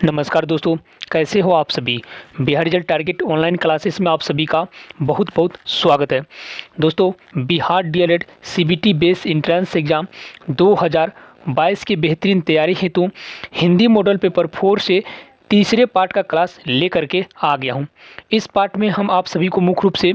नमस्कार दोस्तों, कैसे हो आप सभी। Bihar result target online classes में आप सभी का बहुत बहुत स्वागत है। दोस्तों, Bihar DElEd CBT base entrance exam 2022 की बेहतरीन तैयारी हेतु हिंदी मॉडल पेपर 4 से तीसरे पार्ट का क्लास लेकर के आ गया हूं। इस पार्ट में हम आप सभी को मुख्य रूप से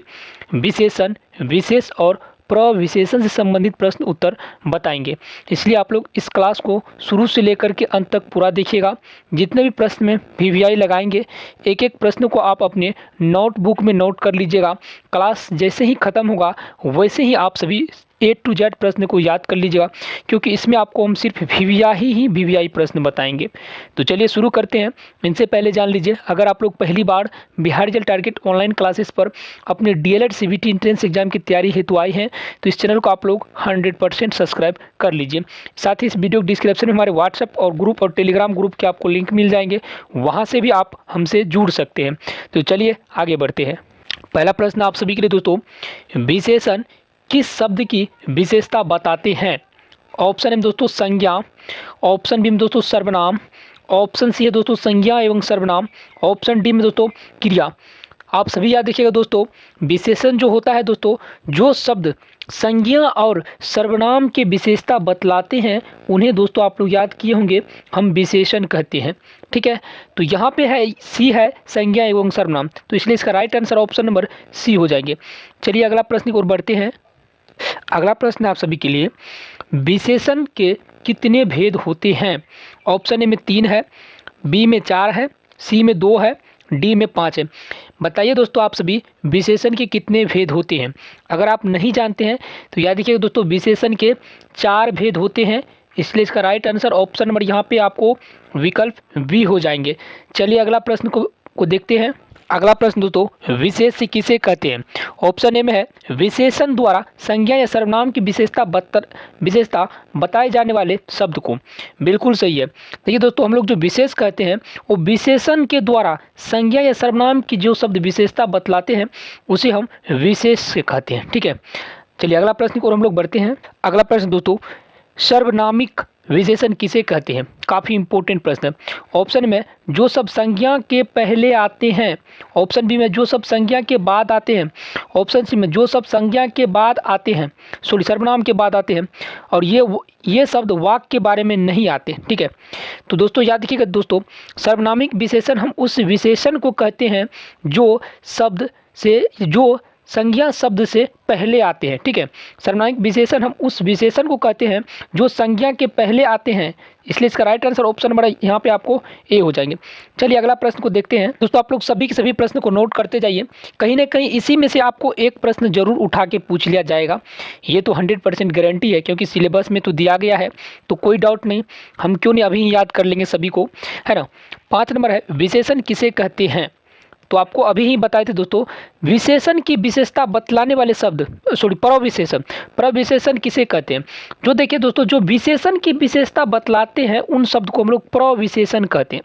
विशेषण, विशेष और प्रविशेषण से संबंधित प्रश्न उत्तर बताएंगे। इसलिए आप लोग इस क्लास को शुरू से लेकर के अंत तक पूरा देखिएगा। जितने भी प्रश्न में वीवीआई लगाएंगे, एक एक प्रश्न को आप अपने नोटबुक में नोट कर लीजिएगा। क्लास जैसे ही ख़त्म होगा वैसे ही आप सभी A to Z प्रश्न को याद कर लीजिएगा, क्योंकि इसमें आपको हम सिर्फ वीवीआई प्रश्न बताएंगे। तो चलिए शुरू करते हैं। इनसे पहले जान लीजिए, अगर आप लोग पहली बार Bihar result target online classes पर अपने डीएलएड सीबीटी एंट्रेंस एग्जाम की तैयारी हेतु आए हैं तो इस चैनल को आप लोग 100% सब्सक्राइब कर लीजिए। साथ ही इस वीडियो डिस्क्रिप्शन में हमारे व्हाट्सएप और ग्रुप और टेलीग्राम ग्रुप के आपको लिंक मिल जाएंगे, वहाँ से भी आप हमसे जुड़ सकते हैं। तो चलिए आगे बढ़ते हैं। पहला प्रश्न आप सभी के लिए दोस्तों, विशेषण किस शब्द की विशेषता बताते हैं। ऑप्शन है दोस्तों संज्ञा, ऑप्शन बी में दोस्तों सर्वनाम, ऑप्शन सी है दोस्तों संज्ञा एवं सर्वनाम, ऑप्शन डी में दोस्तों क्रिया। आप सभी याद रखिएगा दोस्तों, विशेषण जो होता है दोस्तों, जो शब्द संज्ञा और सर्वनाम की विशेषता बतलाते हैं उन्हें दोस्तों आप लोग याद किए होंगे हम विशेषण कहते हैं। ठीक है, तो यहाँ पे है सी है संज्ञा एवं सर्वनाम, तो इसलिए इसका right answer option number C हो जाएंगे। चलिए अगला प्रश्न की ओर बढ़ते हैं। अगला प्रश्न आप सभी के लिए, विशेषण के कितने भेद होते हैं। ऑप्शन ए में 3 है, बी में 4 है, सी में 2 है, डी में 5 है। बताइए दोस्तों आप सभी विशेषण के कितने भेद होते हैं। अगर आप नहीं जानते हैं तो याद रखिएगा दोस्तों, विशेषण के 4 भेद होते हैं, इसलिए इसका राइट आंसर ऑप्शन नंबर यहाँ पे आपको विकल्प बी हो जाएंगे। चलिए अगला प्रश्न को देखते हैं। अगला प्रश्न दोस्तों, विशेष किसे कहते हैं। ऑप्शन ए में है विशेषण द्वारा संज्ञा या सर्वनाम की विशेषता बताए जाने वाले शब्द को। बिल्कुल सही है। देखिए दोस्तों, हम लोग जो विशेष कहते हैं वो विशेषण के द्वारा संज्ञा या सर्वनाम की जो शब्द विशेषता बतलाते हैं उसे हम विशेष कहते हैं। ठीक है, चलिए अगला प्रश्न को हम लोग बढ़ते हैं। अगला प्रश्न दोस्तों, सर्वनामिक विशेषण किसे कहते हैं। काफ़ी इंपॉर्टेंट प्रश्न है। ऑप्शन में जो सब संज्ञा के पहले आते हैं, ऑप्शन बी में जो सब संज्ञा के बाद आते हैं, ऑप्शन सी में जो सब संज्ञा के बाद आते हैं, सर्वनाम के बाद आते हैं, और ये शब्द वाक्य के बारे में नहीं आते। ठीक है, तो दोस्तों याद रखिएगा दोस्तों, सर्वनामिक विशेषण हम उस विशेषण को कहते हैं जो संज्ञा शब्द से पहले आते हैं। ठीक है, सर्वनामिक विशेषण हम उस विशेषण को कहते हैं जो संज्ञा के पहले आते हैं, इसलिए इसका राइट आंसर ऑप्शन नंबर यहाँ पे आपको ए हो जाएंगे। चलिए अगला प्रश्न को देखते हैं। दोस्तों आप लोग सभी के सभी प्रश्न को नोट करते जाइए, कहीं ना कहीं इसी में से आपको एक प्रश्न जरूर उठा के पूछ लिया जाएगा। ये तो 100% गारंटी है, क्योंकि सिलेबस में तो दिया गया है, तो कोई डाउट नहीं, हम क्यों नहीं अभी याद कर लेंगे सभी को, है ना। 5 नंबर है विशेषण किसे कहते हैं। तो आपको अभी ही बताए थे दोस्तों, विशेषण की विशेषता बतलाने वाले शब्द प्रविशेषण किसे कहते हैं। जो देखिए दोस्तों, जो विशेषण की विशेषता बतलाते हैं उन शब्द को हम लोग प्रविशेषण कहते हैं,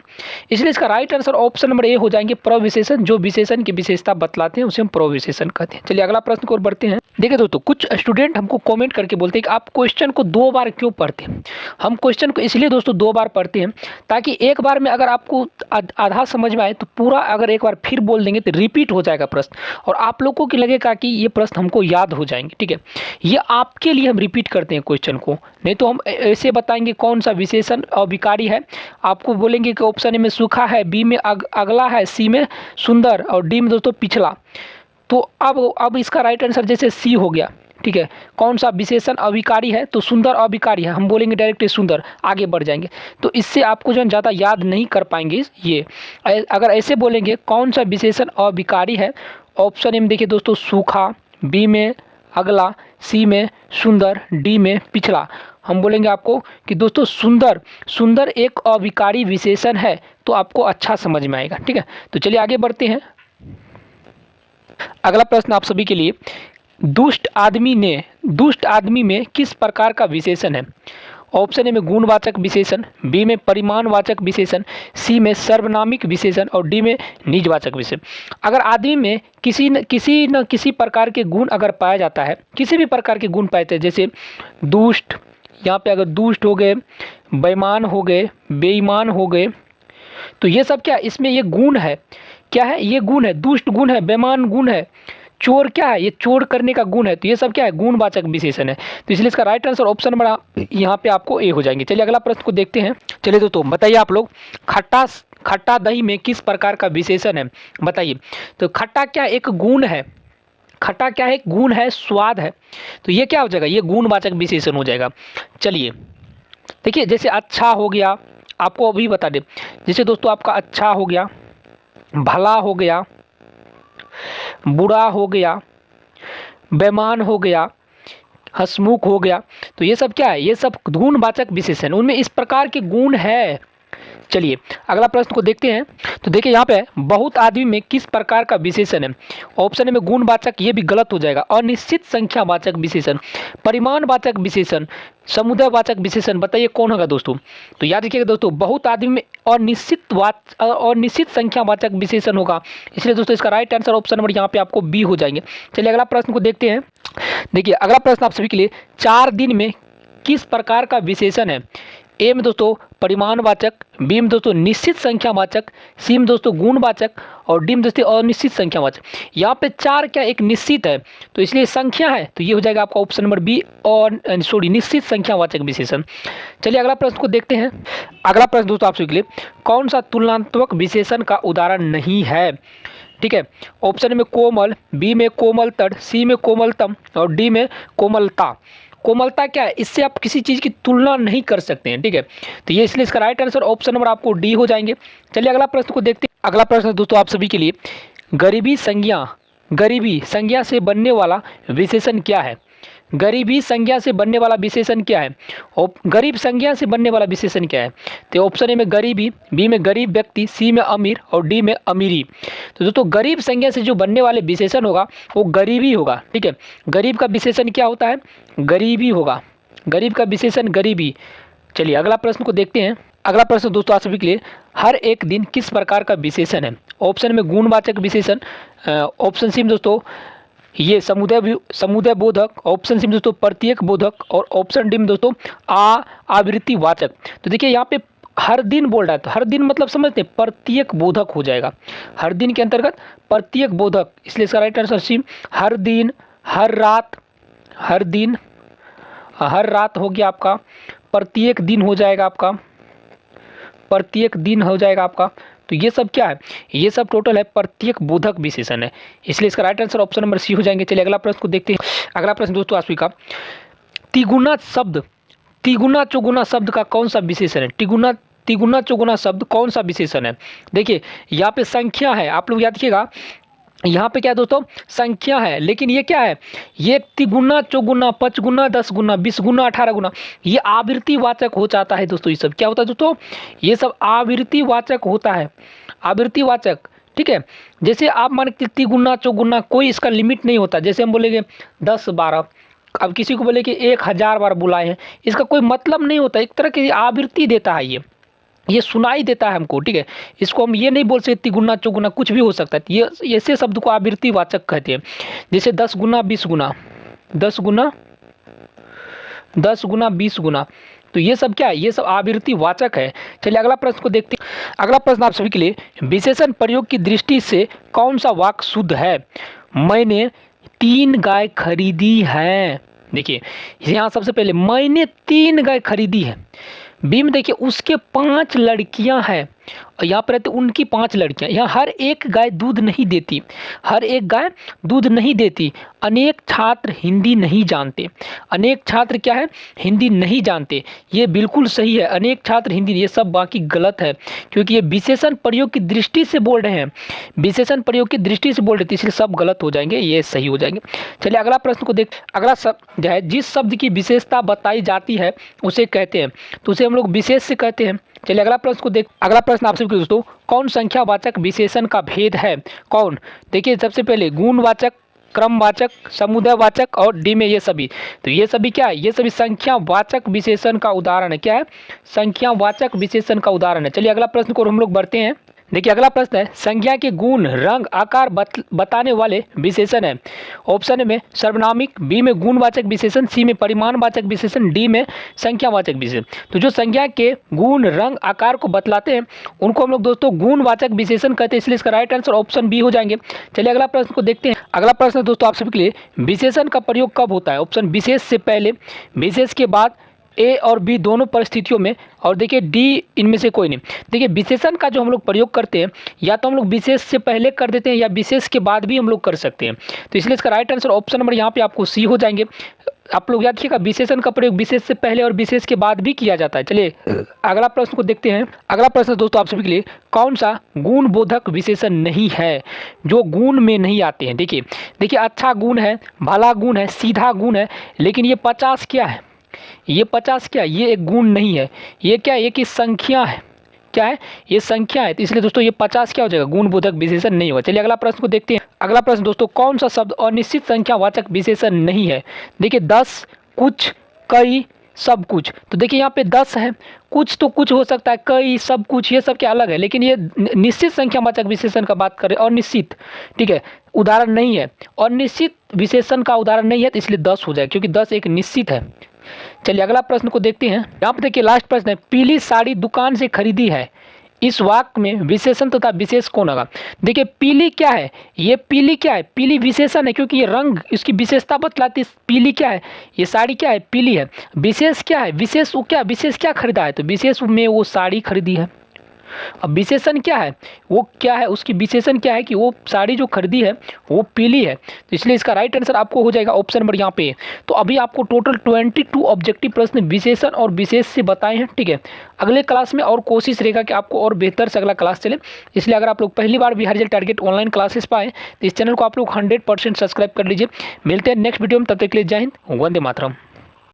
इसलिए इसका right answer option number A हो जाएंगे। प्रविशेषण, जो विशेषण की विशेषता बतलाते हैं उसे हम प्रविशेषण कहते हैं। चलिए अगला प्रश्न की ओर बढ़ते हैं। देखिए दोस्तों, कुछ स्टूडेंट हमको कॉमेंट करके बोलते हैं कि आप क्वेश्चन को 2 बार क्यों पढ़ते हैं। हम क्वेश्चन को इसलिए दोस्तों 2 बार पढ़ते हैं ताकि एक बार में अगर आपको आधा समझ में आए तो पूरा अगर एक बार फिर बोल देंगे तो रिपीट हो जाएगा प्रश्न, और आप लोगों को लगेगा कि ये प्रश्न हमको याद हो जाएंगे। ठीक है, ये आपके लिए हम रिपीट करते हैं क्वेश्चन को, नहीं तो हम ऐसे बताएंगे कौन सा विशेषण अविकारी है, आपको बोलेंगे कि ऑप्शन ए में सूखा है, बी में अगला है, सी में सुंदर और डी में दोस्तों पिछला। तो अब इसका राइट आंसर जैसे सी हो गया। ठीक है, कौन सा विशेषण अविकारी है, तो सुंदर अविकारी है, हम बोलेंगे डायरेक्ट सुंदर, आगे बढ़ जाएंगे। तो इससे आपको जो ज़्यादा याद नहीं कर पाएंगे। ये अगर ऐसे बोलेंगे कौन सा विशेषण अविकारी है, ऑप्शन ए में देखिए दोस्तों सूखा, बी में अगला, सी में सुंदर, डी में पिछला। हम बोलेंगे आपको कि दोस्तों सुंदर एक अविकारी विशेषण है, तो आपको अच्छा समझ में आएगा। ठीक है, तो चलिए आगे बढ़ते हैं। अगला प्रश्न आप सभी के लिए, दुष्ट आदमी में किस प्रकार का विशेषण है। ऑप्शन ए में गुणवाचक विशेषण, बी में परिमाणवाचक विशेषण, सी में सर्वनामिक विशेषण और डी में निजवाचक विशेषण। अगर आदमी में किसी न किसी प्रकार के गुण अगर पाया जाता है, किसी भी प्रकार के गुण पाए थे, जैसे दुष्ट, यहाँ पे अगर दुष्ट हो गए, बेईमान हो गए, बेईमान हो गए, तो ये सब क्या है, इसमें ये गुण है, क्या है, ये गुण है, दुष्ट गुण है, बेईमान गुण है, चोर क्या है, ये चोर करने का गुण है। तो ये सब क्या है, गुणवाचक विशेषण है। तो इसलिए इसका राइट आंसर ऑप्शन नंबर यहाँ पे आपको ए हो जाएंगे। चलिए अगला प्रश्न को देखते हैं। चलिए दोस्तों बताइए आप लोग, खट्टा दही में किस प्रकार का विशेषण है, बताइए। तो खट्टा क्या एक गुण है, खट्टा क्या है, एक गुण है, स्वाद है। तो ये क्या हो जाएगा, ये गुणवाचक विशेषण हो जाएगा। चलिए देखिए, जैसे अच्छा हो गया, आपको अभी बता दें, जैसे दोस्तों आपका अच्छा हो गया, भला हो गया, बुरा हो गया, बेईमान हो गया, हंसमुख हो गया। तो ये सब क्या है, ये सब गुणवाचक विशेषण, उनमें इस प्रकार के गुण है। चलिए अगला प्रश्न को देखते हैं। तो देखिए यहाँ पे बहुत आदमी में किस प्रकार का विशेषण है, ऑप्शन में गुणवाचक, ये भी गलत हो जाएगा। अनिश्चित संख्यावाचक विशेषण, परिमाणवाचक विशेषण, समुदायवाचक विशेषण, बताइए कौन होगा दोस्तों। तो याद रखिएगा दोस्तों, बहुत आदमी में अनिश्चित संख्यावाचक विशेषण होगा। इसलिए दोस्तों इसका राइट आंसर ऑप्शन नंबर यहाँ पे आपको बी हो जाएंगे। चलिए अगला प्रश्न को देखते हैं। देखिए अगला प्रश्न आप सभी के लिए, 4 दिन में किस प्रकार का विशेषण है। ए में दोस्तों परिमाणवाचक, बी में दोस्तों निश्चित संख्यावाचक, सी में दोस्तों गुणवाचक, और डी में दोस्तों अनिश्चित संख्यावाचक। यहाँ पे 4 क्या एक निश्चित है, तो इसलिए संख्या है, तो ये हो जाएगा आपका ऑप्शन नंबर बी, और निश्चित संख्यावाचक विशेषण। चलिए अगला प्रश्न को देखते हैं। अगला प्रश्न दोस्तों आप सभी के लिए, कौन सा तुलनात्मक विशेषण का उदाहरण नहीं है, ठीक है। ऑप्शन में कोमल, बी में कोमलतर, सी में कोमलतम, और डी में कोमलता। कोमलता क्या है, इससे आप किसी चीज़ की तुलना नहीं कर सकते हैं, ठीक है। तो ये इसलिए इसका राइट आंसर ऑप्शन नंबर आपको डी हो जाएंगे। चलिए अगला प्रश्न को देखते हैं। अगला प्रश्न दोस्तों आप सभी के लिए, गरीबी संज्ञा से बनने वाला विशेषण क्या है। गरीबी संज्ञा से बनने वाला विशेषण क्या है, गरीब संज्ञा से बनने वाला विशेषण क्या है। तो ऑप्शन ए में गरीबी, बी में गरीब व्यक्ति, सी में अमीर, और डी में अमीरी। तो दोस्तों गरीब संज्ञा से जो बनने वाले विशेषण होगा वो गरीबी होगा, ठीक है। गरीब का विशेषण क्या होता है, गरीबी होगा, गरीब का विशेषण गरीबी। चलिए अगला प्रश्न को देखते हैं। अगला प्रश्न दोस्तों आप सभी के लिए, हर एक दिन किस प्रकार का विशेषण है। ऑप्शन में गुणवाचक विशेषण, ऑप्शन सी में दोस्तों ये समुदाय बोधक, ऑप्शन सी में दोस्तों प्रत्येक बोधक, और ऑप्शन डी में दोस्तों आवृत्तिवाचक। तो देखिए यहाँ पे हर दिन बोल रहा है, तो हर दिन मतलब समझते हैं प्रत्येक बोधक हो जाएगा, हर दिन के अंतर्गत प्रत्येक बोधक। इसलिए इसका राइट आंसर सी, हर दिन, हर रात, हर दिन, हर रात हो गया आपका, प्रत्येक दिन हो जाएगा आपका, प्रत्येक दिन हो जाएगा आपका। तो ये सब क्या है, ये सब टोटल है प्रत्येक बोधक विशेषण है। इसलिए इसका right answer option number C हो जाएंगे। चलिए अगला प्रश्न को देखते हैं। अगला प्रश्न दोस्तों आसवी का, तिगुना चौगुना शब्द का कौन सा विशेषण है। तिगुना चौगुना शब्द कौन सा विशेषण है। देखिए यहाँ पे संख्या है, आप लोग याद रखिएगा, यहाँ पे क्या है दोस्तों, संख्या है, लेकिन ये क्या है, ये तिगुना चौगुना पचगुना 10 गुना 20 गुना 18 गुना, ये आवृत्तिवाचक हो जाता है दोस्तों। ये सब क्या होता है दोस्तों, ये सब आवृत्तिवाचक होता है, आवृत्तिवाचक, ठीक है। जैसे आप मान के तिगुना चौगुना कोई इसका लिमिट नहीं होता, जैसे हम बोलेंगे 10 12, अब किसी को बोले कि 1000 बार बुलाए हैं, इसका कोई मतलब नहीं होता, एक तरह की आवृत्ति देता है, ये सुनाई देता है हमको, ठीक है। इसको हम ये नहीं बोल सकते तिगुना चौगुना, कुछ भी हो सकता है, ये ऐसे शब्द को आवृत्तिवाचक कहते हैं। जैसे 10 गुना 20 गुना, 10 गुना 20 गुना, तो ये सब क्या है, ये सब आवृत्तिवाचक है। चलिए अगला प्रश्न को देखते हैं। अगला प्रश्न आप सभी के लिए, विशेषण प्रयोग की दृष्टि से कौन सा वाक्य शुद्ध है। मैंने 3 गाय खरीदी है। देखिए यहाँ सबसे पहले मैंने 3 गाय खरीदी है। बी में देखिए उसके 5 लड़कियां हैं, और यहाँ पर रहते उनकी 5 लड़कियां। यहाँ हर एक गाय दूध नहीं देती, हर एक गाय दूध नहीं देती। अनेक छात्र हिंदी नहीं जानते, अनेक छात्र क्या है, हिंदी नहीं जानते। ये बिल्कुल सही है, अनेक छात्र हिंदी, ये सब बाकी गलत है, क्योंकि ये विशेषण प्रयोग की दृष्टि से बोल रहे हैं, विशेषण प्रयोग की दृष्टि से बोल रहे थे, इसलिए सब गलत हो जाएंगे, ये सही हो जाएंगे। चलिए अगला प्रश्न को देख। अगला शब्द जो है, जिस शब्द की विशेषता बताई जाती है उसे कहते हैं, तो उसे हम लोग विशेष से कहते हैं। चलिए अगला प्रश्न को देख। अगला प्रश्न आपसे दोस्तों, कौन संख्यावाचक विशेषण का भेद है। कौन, देखिए सबसे पहले गुणवाचक, क्रमवाचक, समुदायवाचक, और डी में ये सभी। तो ये सभी क्या है, ये सभी संख्यावाचक विशेषण का उदाहरण है। क्या है, संख्यावाचक विशेषण का उदाहरण है। चलिए अगला प्रश्न को हम लोग बढ़ते हैं। देखिए अगला प्रश्न है, संज्ञा के गुण, रंग, आकार बताने वाले विशेषण है। ऑप्शन ए में सर्वनामिक, बी में गुणवाचक विशेषण, सी में परिमाणवाचक विशेषण, डी में संख्यावाचक विशेषण। तो जो संज्ञा के गुण, रंग, आकार को बतलाते हैं उनको हम लोग दोस्तों गुणवाचक विशेषण कहते हैं, इसलिए इसका राइट आंसर ऑप्शन बी हो जाएंगे। चलिए अगला प्रश्न को देखते हैं। अगला प्रश्न दोस्तों आप सभी के लिए, विशेषण का प्रयोग कब होता है? ऑप्शन विशेष से पहले, विशेष के बाद, ए और बी दोनों परिस्थितियों में, और देखिए डी इनमें से कोई नहीं। देखिए विशेषण का जो हम लोग प्रयोग करते हैं या तो हम लोग विशेष से पहले कर देते हैं या विशेष के बाद भी हम लोग कर सकते हैं। तो इसलिए इसका राइट आंसर ऑप्शन नंबर यहाँ पे आपको सी हो जाएंगे। आप लोग याद रखिएगा, विशेषण का प्रयोग विशेष से पहले और विशेष के बाद भी किया जाता है। चलिए अगला प्रश्न को देखते हैं। अगला प्रश्न दोस्तों आप सभी के लिए, कौन सा गुण बोधक विशेषण नहीं है, जो गुण में नहीं आते हैं? देखिए अच्छा गुण है, भला गुण है, सीधा गुण है, लेकिन ये 50 क्या है? ये 50 क्या है? ये एक गुण नहीं है। ये क्या है? ये की संख्या है। क्या है? ये संख्या है। तो इसलिए दोस्तों ये 50 क्या हो जाएगा? गुण बोधक विशेषण नहीं होगा। चलिए अगला प्रश्न को देखते हैं। अगला प्रश्न दोस्तों, कौन सा शब्द अनिश्चित संख्यावाचक विशेषण नहीं है? देखिए 10, कुछ, कई, सब कुछ। तो देखिए यहाँ पे 10 है, कुछ तो कुछ हो सकता है, कई, सब कुछ, ये सब क्या अलग है, लेकिन ये निश्चित संख्यावाचक विशेषण का बात करें और निश्चित, ठीक है, उदाहरण नहीं है और निश्चित विशेषण का उदाहरण नहीं है, तो इसलिए 10 हो जाए, क्योंकि 10 एक निश्चित है। चलिए अगला प्रश्न को देखते हैं। यहाँ पे देखिए लास्ट प्रश्न है, पीली साड़ी दुकान से खरीदी है, इस वाक्य में विशेषण तथा विशेष कौन होगा? देखिए पीली क्या है? ये पीली क्या है? पीली विशेषण है, क्योंकि ये रंग इसकी विशेषता बतलाती है। पीली क्या है? ये साड़ी क्या है? पीली है। विशेष क्या है? विशेष वो क्या, विशेष क्या खरीदा है? तो विशेष में वो साड़ी खरीदी है। अब विशेषण क्या है? वो क्या है? उसकी विशेषण क्या है कि वो साड़ी जो खरीदी है वो पीली है। तो इसलिए इसका राइट आंसर आपको हो जाएगा ऑप्शन नंबर यहाँ पे। तो अभी आपको टोटल 22 ऑब्जेक्टिव प्रश्न विशेषण और विशेष से बताए हैं, ठीक है। अगले क्लास में और कोशिश रहेगा कि आपको और बेहतर से अगला क्लास चले। इसलिए अगर आप लोग पहली बार Bihar result target online classes पाए तो इस चैनल को आप लोग 100% सब्सक्राइब कर लीजिए। मिलते हैं नेक्स्ट वीडियो में, तब तक के लिए जय हिंद, वंदे मातरम।